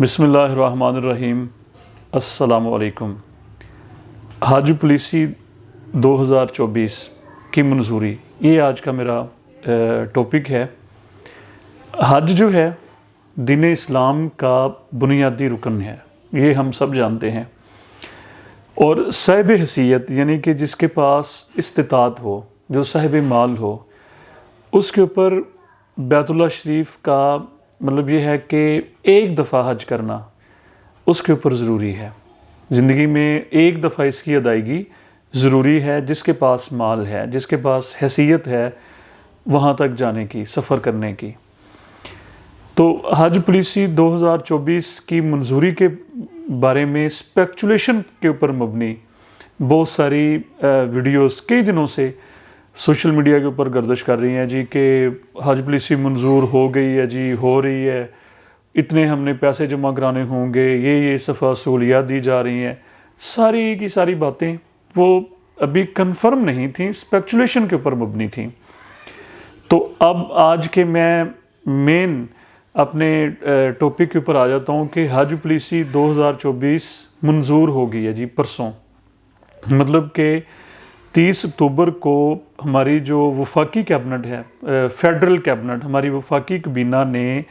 بسم اللہ الرحمن الرحیم۔ السلام علیکم۔ حج پالیسی 2024 کی منظوری، یہ آج کا میرا ٹاپک ہے۔ حج جو ہے دین اسلام کا بنیادی رکن ہے، یہ ہم سب جانتے ہیں، اور صاحب حیثیت یعنی کہ جس کے پاس استطاعت ہو، جو صاحب مال ہو، اس کے اوپر بیت اللہ شریف کا مطلب یہ ہے کہ ایک دفعہ حج کرنا اس کے اوپر ضروری ہے۔ زندگی میں ایک دفعہ اس کی ادائیگی ضروری ہے، جس کے پاس مال ہے، جس کے پاس حیثیت ہے وہاں تک جانے کی، سفر کرنے کی۔ تو حج پالیسی 2024 کی منظوری کے بارے میں اسپیکچولیشن کے اوپر مبنی بہت ساری ویڈیوز کئی دنوں سے سوشل میڈیا کے اوپر گردش کر رہی ہیں جی، کہ حج پالیسی منظور ہو گئی ہے جی، ہو رہی ہے، اتنے ہم نے پیسے جمع کرانے ہوں گے، یہ صفحہ سہولیات دی جا رہی ہیں۔ ساری کی ساری باتیں وہ ابھی کنفرم نہیں تھیں، اسپیکچولیشن کے اوپر مبنی تھیں۔ تو اب آج کے میں مین اپنے ٹاپک کے اوپر آ جاتا ہوں کہ حج پالیسی 2024 منظور ہو گئی ہے جی پرسوں، مطلب کہ 30 اکتوبر کو ہماری جو وفاقی کیبنٹ ہے، فیڈرل کیبنٹ، ہماری وفاقی کابینہ نے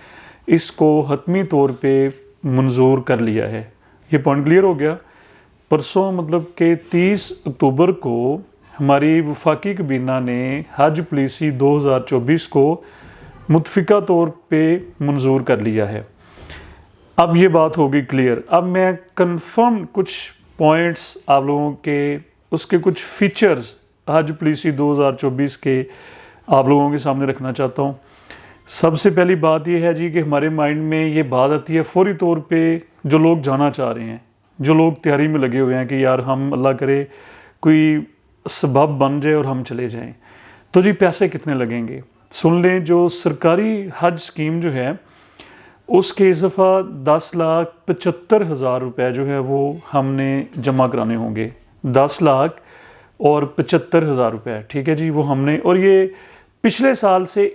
اس کو حتمی طور پہ منظور کر لیا ہے۔ یہ پوائنٹ کلیئر ہو گیا۔ پرسوں مطلب کہ 30 اکتوبر کو ہماری وفاقی کابینہ نے حج پالیسی 2024 کو متفقہ طور پہ منظور کر لیا ہے۔ اب یہ بات ہوگی کلیئر۔ اب میں کنفرم کچھ پوائنٹس آپ لوگوں کے، اس کے کچھ فیچرز حج پالیسی 2024 کے آپ لوگوں کے سامنے رکھنا چاہتا ہوں۔ سب سے پہلی بات یہ ہے جی کہ ہمارے مائنڈ میں یہ بات آتی ہے فوری طور پہ، جو لوگ جانا چاہ رہے ہیں، جو لوگ تیاری میں لگے ہوئے ہیں کہ یار ہم اللہ کرے کوئی سبب بن جائے اور ہم چلے جائیں، تو جی پیسے کتنے لگیں گے؟ سن لیں، جو سرکاری حج سکیم جو ہے اس کے اضافہ 10,75,000 روپے جو ہے وہ ہم نے جمع کرانے ہوں گے۔ 10,75,000 روپے، ٹھیک ہے جی، وہ ہم نے، اور یہ پچھلے سال سے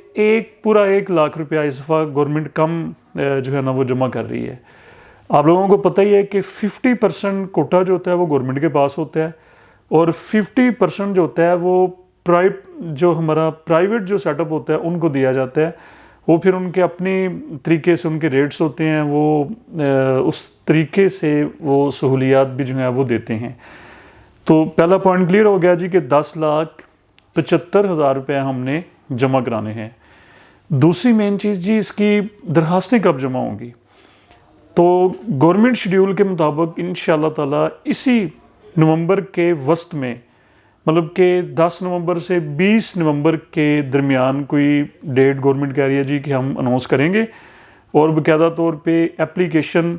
پورا 1,00,000 روپیہ اضافہ گورنمنٹ کم جو ہے نا وہ جمع کر رہی ہے۔ آپ لوگوں کو پتہ ہی ہے کہ 50% کوٹا جو ہوتا ہے وہ گورنمنٹ کے پاس ہوتا ہے، اور 50% جو ہوتا ہے وہ جو ہمارا پرائیویٹ جو سیٹ اپ ہوتا ہے ان کو دیا جاتا ہے۔ وہ پھر ان کے اپنی طریقے سے ان کے ریٹس ہوتے ہیں، وہ اس طریقے سے وہ سہولیات بھی جو ہیں وہ دیتے ہیں۔ تو پہلا پوائنٹ کلیئر ہو گیا جی کہ 10,75,000 روپے ہم نے جمع کرانے ہیں۔ دوسری مین چیز جی، اس کی درخواستیں کب جمع ہوں گی؟ تو گورنمنٹ شیڈیول کے مطابق انشاءاللہ تعالی اسی نومبر کے وسط میں، مطلب کہ 10 نومبر سے 20 نومبر کے درمیان کوئی ڈیٹ گورنمنٹ کہہ رہی ہے جی کہ ہم اناؤنس کریں گے، اور باقاعدہ طور پہ اپلیکیشن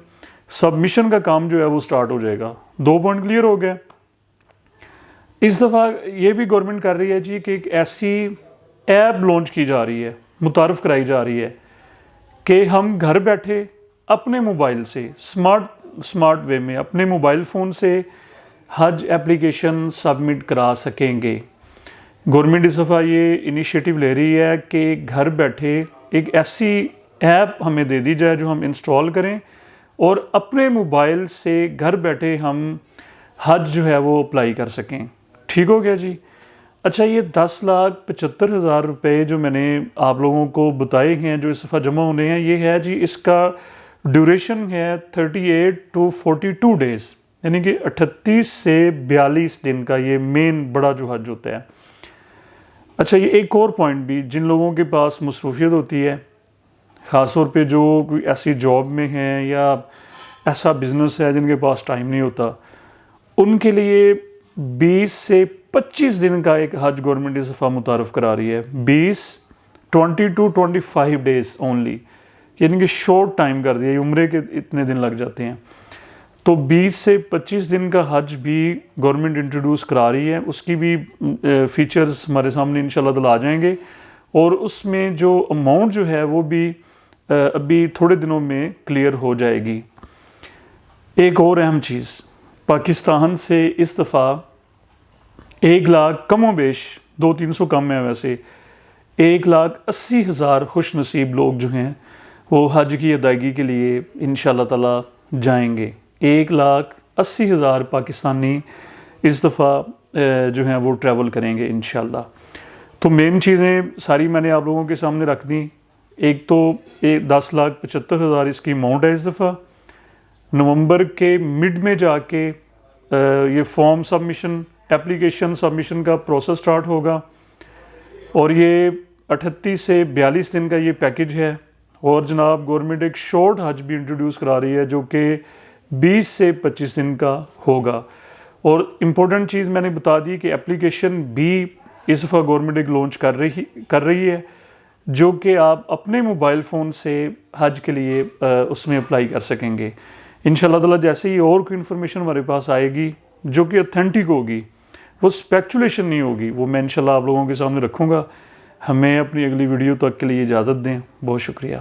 سبمیشن کا کام جو ہے وہ سٹارٹ ہو جائے گا۔ 2 پوائنٹ کلیئر ہو گئے۔ اس دفعہ یہ بھی گورنمنٹ کر رہی ہے جی کہ ایک ایسی ایپ لانچ کی جا رہی ہے، متعارف کرائی جا رہی ہے کہ ہم گھر بیٹھے اپنے موبائل سے سمارٹ وے میں اپنے موبائل فون سے حج اپلیکیشن سبمٹ کرا سکیں گے۔ گورنمنٹ اس دفعہ یہ انیشیٹو لے رہی ہے کہ گھر بیٹھے ایک ایسی ایپ ہمیں دے دی جائے جو ہم انسٹال کریں، اور اپنے موبائل سے گھر بیٹھے ہم حج جو ہے وہ اپلائی کر سکیں۔ ٹھیک ہو گیا جی۔ اچھا، یہ 10,75,000 روپے جو میں نے آپ لوگوں کو بتائے ہیں جو اس دفعہ جمع ہونے ہیں، یہ ہے جی، اس کا ڈیوریشن ہے 38 to 42 ڈیز، یعنی کہ 38 سے 42 دن کا یہ مین بڑا جو حج ہوتا ہے۔ اچھا، یہ ایک اور پوائنٹ بھی، جن لوگوں کے پاس مصروفیت ہوتی ہے، خاص طور پہ جو کوئی ایسی جاب میں ہیں یا ایسا بزنس ہے جن کے پاس ٹائم نہیں ہوتا، ان کے لیے 20 سے 25 دن کا ایک حج گورنمنٹ اس دفعہ متعارف کرا رہی ہے۔ 20 to 25 ڈیز اونلی، یعنی کہ شارٹ ٹائم کر دیا، عمرے کے اتنے دن لگ جاتے ہیں۔ تو 20 سے 25 دن کا حج بھی گورنمنٹ انٹروڈیوس کرا رہی ہے، اس کی بھی فیچرز ہمارے سامنے انشاءاللہ تعالی آ جائیں گے، اور اس میں جو اماؤنٹ جو ہے وہ بھی ابھی تھوڑے دنوں میں کلیئر ہو جائے گی۔ ایک اور اہم چیز، پاکستان سے اس دفعہ 1,00,000 کم و بیش، 200-300 کم ہے ویسے، 1,80,000 خوش نصیب لوگ جو ہیں وہ حج کی ادائیگی کے لیے انشاءاللہ تعالی جائیں گے۔ 1,80,000 پاکستانی اس دفعہ جو ہیں وہ ٹریول کریں گے انشاءاللہ۔ تو مین چیزیں ساری میں نے آپ لوگوں کے سامنے رکھ دیں۔ ایک تو 10,75,000 اس کی اماؤنٹ ہے اس دفعہ۔ نومبر کے مڈ میں جا کے یہ فارم سبمیشن، اپلیکیشن سبمیشن کا پروسیس سٹارٹ ہوگا، اور یہ 38 سے 42 دن کا یہ پیکج ہے۔ اور جناب گورنمنٹ ایک شارٹ حج بھی انٹروڈیوس کرا رہی ہے جو کہ 20 سے 25 دن کا ہوگا۔ اور امپورٹنٹ چیز میں نے بتا دی کہ اپلیکیشن بھی اس دفعہ گورنمنٹ ایک لانچ کر رہی ہے، جو کہ آپ اپنے موبائل فون سے حج کے لیے اس میں اپلائی کر سکیں گے انشاءاللہ تعالیٰ۔ جیسے ہی اور کوئی انفارمیشن ہمارے پاس آئے گی جو کہ اتھینٹک ہوگی، وہ اسپیکچولیشن نہیں ہوگی، وہ میں انشاءاللہ آپ لوگوں کے سامنے رکھوں گا۔ ہمیں اپنی اگلی ویڈیو تک کے لیے اجازت دیں، بہت شکریہ۔